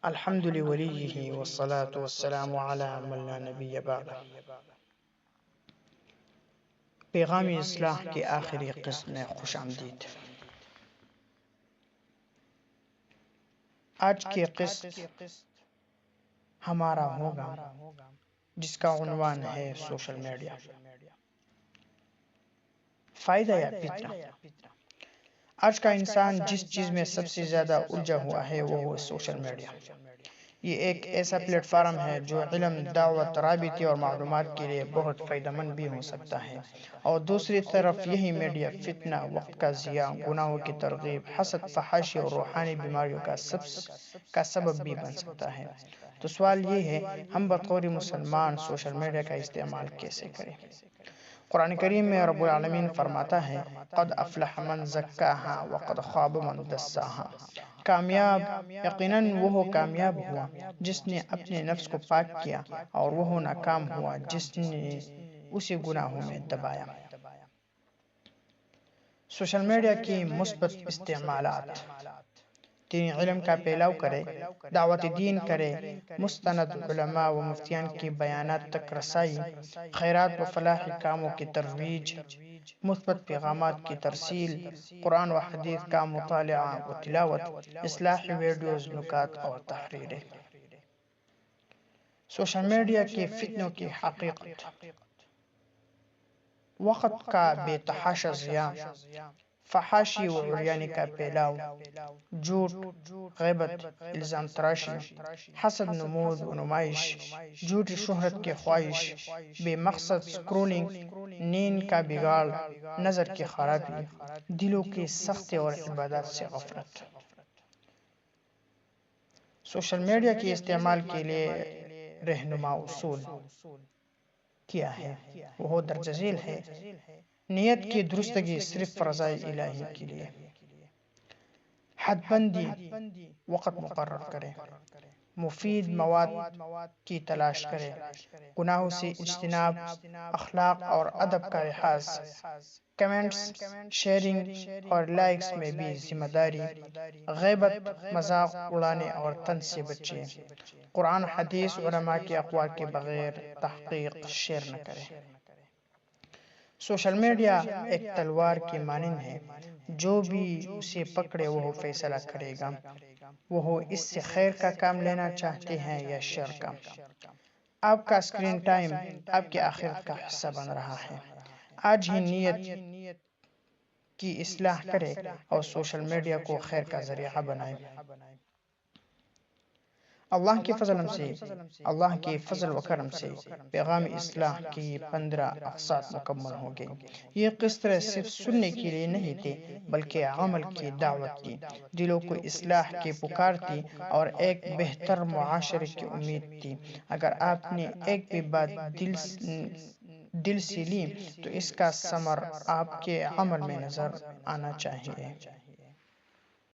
الحمد لوليه والصلاة والسلام على من لا نبی بعد۔ پیغام اصلاح کی آخری قسط میں خوش آمدید۔ آج کی قسط ہمارا ہوگا جس کا عنوان ہے سوشل میڈیا، فائدہ یا فتنہ۔ آج کا انسان جس چیز میں سب سے زیادہ الجھا ہوا ہے وہ سوشل میڈیا۔ یہ ایک ایسا پلیٹ فارم ہے جو علم، دعوت، رابطے اور معلومات کے لیے بہت فائدہ مند بھی ہو سکتا ہے، اور دوسری طرف یہی میڈیا فتنہ، وقت کا ضیاع، گناہوں کی ترغیب، حسد، فحاشی اور روحانی بیماریوں کا سبب بھی بن سکتا ہے۔ تو سوال یہ ہے، ہم بطور مسلمان سوشل میڈیا کا استعمال کیسے کریں؟ قرآن کریم میں رب العالمین فرماتا ہے، قد افلح من زکاہا وقد خاب من دساہا۔ کامیاب، یقیناً وہ کامیاب ہوا جس نے اپنے نفس کو پاک کیا، اور وہ ناکام ہوا جس نے اسے گناہوں میں دبایا۔ سوشل میڈیا کی مثبت استعمالات: دینی علم کا پھیلاؤ کرے، دعوت دین کرے، مستند علماء و مفتیان کی بیانات تک رسائی، خیرات و فلاحی کاموں کی ترویج، مثبت پیغامات کی ترسیل، قرآن و حدیث کا مطالعہ و تلاوت، اصلاحی ویڈیوز، نکات اور تحریریں۔ سوشل میڈیا کے فتنوں کی حقیقت: وقت کا بے تحاشا ضیاع، فحاشی و عریانی کا پھیلاؤ، جھوٹ، غیبت، الزام تراشی، حسد، نمود و نمائش، جھوٹی شہرت کی خواہش، بے مقصد سکرولنگ، نیند کا بگاڑ، نظر کی خرابی، دلوں کی سختی اور عبادات سے غفلت۔ سوشل میڈیا کے استعمال کے لیے رہنما اصول کیا ہے؟ وہ درج ذیل ہے۔ نیت کی درستگی صرف رضائے الہی کے لیے۔ حد بندی، وقت مقرر کریں۔ مفید مواد کی تلاش کریں۔ گناہوں سے اجتناب، اخلاق اور ادب کا لحاظ۔ کمنٹس، شیئرنگ اور لائکس میں بھی ذمہ داری۔ غیبت، مذاق اڑانے اور طنز سے بچیں۔ قرآن، حدیث، علماء کے اقوال کے بغیر تحقیق شیئر نہ کریں۔ سوشل میڈیا ایک تلوار کی مانند ہے، جو بھی اسے پکڑے وہ فیصلہ کرے گا، وہ اس سے خیر کا کام لینا چاہتے ہیں یا شر کا۔ آپ کا اسکرین ٹائم آپ کی آخرت کا حصہ بن رہا ہے۔ آج ہی نیت کی اصلاح کریں اور سوشل میڈیا کو خیر کا ذریعہ بنائیں۔ اللہ کے فضل و کرم سے پیغام اصلاح کی 15 اقساط مکمل ہو گئی۔ یہ قسطیں صرف سننے کے لیے نہیں تھی بلکہ عمل کی دعوت تھی، دلوں کو اصلاح کی پکار تھی اور ایک بہتر معاشرے کی امید تھی۔ اگر آپ نے ایک بھی بات دل سے لی تو اس کا ثمر آپ کے عمل میں نظر آنا چاہیے۔